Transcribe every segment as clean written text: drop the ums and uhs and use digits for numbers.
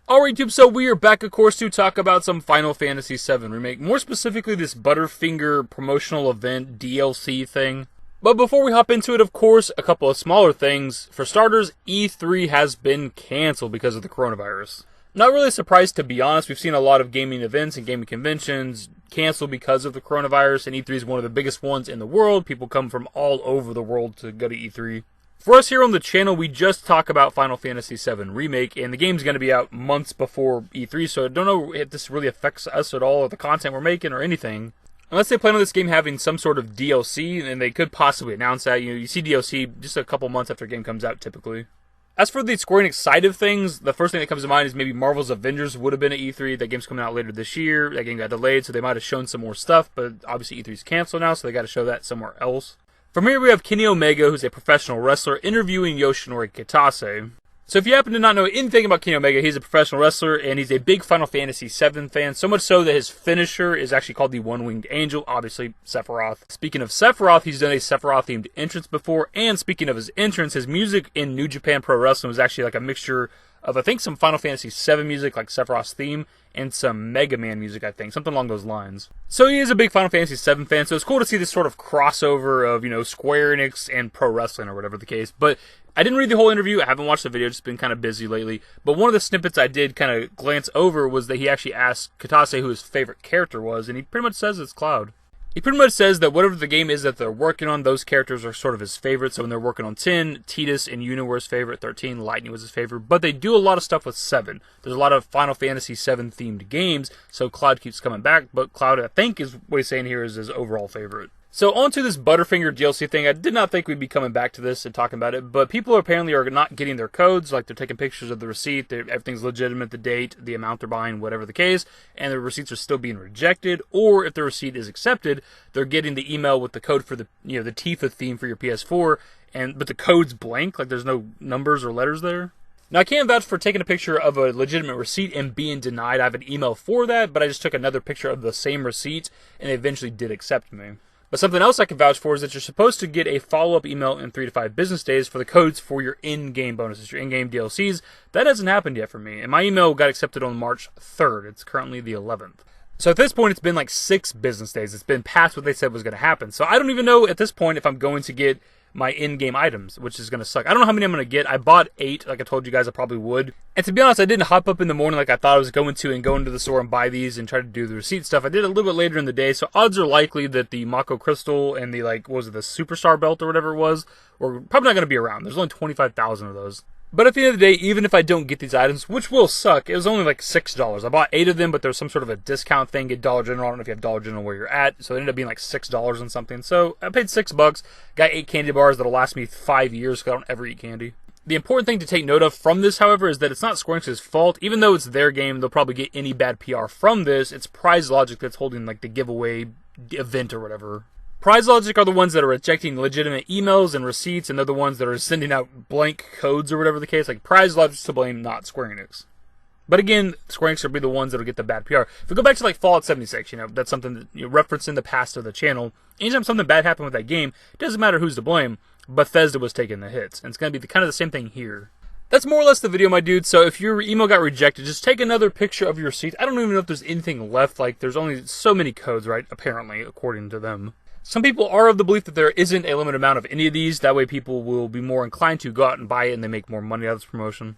Alright YouTube, so we are back of course to talk about some Final Fantasy VII Remake, more specifically this Butterfinger promotional event DLC thing. But before we hop into it, of course, a couple of smaller things. For starters, E3 has been cancelled because of the coronavirus. Not really surprised, to be honest. We've seen a lot of gaming events and gaming conventions canceled because of the coronavirus, and E3 is one of the biggest ones in the world. People come from all over the world to go to E3. For us here on the channel, we just talk about Final Fantasy VII Remake, and the game's going to be out months before E3, so I don't know if this really affects us at all, or the content we're making, or anything. Unless they plan on this game having some sort of DLC, and they could possibly announce that. You see DLC just a couple months after the game comes out, typically. As for the Square Enix side of things, the first thing that comes to mind is maybe Marvel's Avengers would have been at E3. That game's coming out later this year. That game got delayed, so they might have shown some more stuff, but obviously E3's canceled now, so they got to show that somewhere else. From here we have Kenny Omega, who's a professional wrestler, interviewing Yoshinori Kitase. So if you happen to not know anything about Kenny Omega, he's a professional wrestler, and he's a big Final Fantasy VII fan, so much so that his finisher is actually called the One-Winged Angel, obviously Sephiroth. Speaking of Sephiroth, he's done a Sephiroth-themed entrance before, and speaking of his entrance, his music in New Japan Pro Wrestling was actually like a mixture of, I think, some Final Fantasy VII music, like Sephiroth's theme, and some Mega Man music, I think, something along those lines. So he is a big Final Fantasy VII fan, so it's cool to see this sort of crossover of, Square Enix and pro wrestling, or whatever the case. But I didn't read the whole interview, I haven't watched the video, just been kind of busy lately. But one of the snippets I did kind of glance over was that he actually asked Kitase who his favorite character was, and he pretty much says it's Cloud. He pretty much says that whatever the game is that they're working on, those characters are sort of his favorite. So when they're working on 10, Tidus and Yuna were his favorite, 13, Lightning was his favorite. But they do a lot of stuff with 7. There's a lot of Final Fantasy VII themed games, so Cloud keeps coming back. But Cloud, I think, is what he's saying here is his overall favorite. So on to this Butterfinger DLC thing. I did not think we'd be coming back to this and talking about it, but people apparently are not getting their codes. Like, they're taking pictures of the receipt, everything's legitimate, the date, the amount they're buying, whatever the case, and the receipts are still being rejected. Or if the receipt is accepted, they're getting the email with the code for the the Tifa theme for your PS4, but the code's blank, like there's no numbers or letters there. Now, I can't vouch for taking a picture of a legitimate receipt and being denied. I have an email for that, but I just took another picture of the same receipt, and they eventually did accept me. But something else I can vouch for is that you're supposed to get a follow-up email in 3 to 5 business days for the codes for your in-game bonuses, your in-game DLCs. That hasn't happened yet for me, and my email got accepted on March 3rd. It's currently the 11th. So at this point, it's been like 6 business days. It's been past what they said was going to happen. So I don't even know at this point if I'm going to get my in-game items, which is going to suck. I don't know how many I'm going to get. I bought 8, like I told you guys I probably would. And to be honest, I didn't hop up in the morning like I thought I was going to and go into the store and buy these and try to do the receipt stuff. I did it a little bit later in the day, so odds are likely that the Mako Crystal and the, the Superstar Belt or whatever it was, are probably not going to be around. There's only 25,000 of those. But at the end of the day, even if I don't get these items, which will suck, it was only like $6. I bought 8 of them, but there's some sort of a discount thing at Dollar General. I don't know if you have Dollar General where you're at, so it ended up being like $6 and something. So I paid $6, got 8 candy bars that'll last me 5 years because I don't ever eat candy. The important thing to take note of from this, however, is that it's not Square Enix's fault. Even though it's their game, they'll probably get any bad PR from this. It's Prize Logic that's holding the giveaway event or whatever. Prize Logic are the ones that are rejecting legitimate emails and receipts, and they're the ones that are sending out blank codes or whatever the case. Prize Logic's to blame, not Square Enix. But again, Square Enix will be the ones that'll get the bad PR. If we go back to Fallout 76, that's something that you referenced in the past of the channel. Anytime something bad happened with that game, it doesn't matter who's to blame. Bethesda was taking the hits, and it's going to be kind of the same thing here. That's more or less the video, my dude. So if your email got rejected, just take another picture of your receipt. I don't even know if there's anything left. There's only so many codes, right? Apparently, according to them. Some people are of the belief that there isn't a limited amount of any of these. That way people will be more inclined to go out and buy it and they make more money out of this promotion.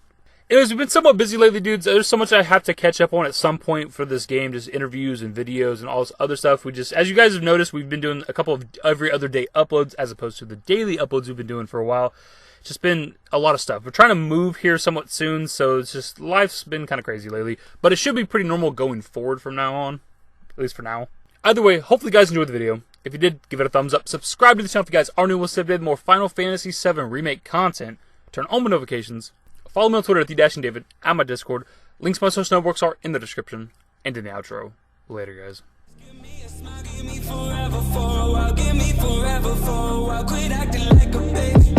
Anyways, we've been somewhat busy lately, dudes. There's so much I have to catch up on at some point for this game. Just interviews and videos and all this other stuff. As you guys have noticed, we've been doing a couple of every other day uploads as opposed to the daily uploads we've been doing for a while. It's just been a lot of stuff. We're trying to move here somewhat soon, so it's just life's been kind of crazy lately. But it should be pretty normal going forward from now on, at least for now. Either way, hopefully you guys enjoyed the video. If you did, give it a thumbs up. Subscribe to the channel if you guys are new. We'll stay updated more Final Fantasy VII Remake content. Turn on notifications. Follow me on Twitter at dashingdavid and my Discord. Links to my social networks are in the description and in the outro. Later, guys. Give me forever for a while, give me forever for a while. Quit acting like a baby.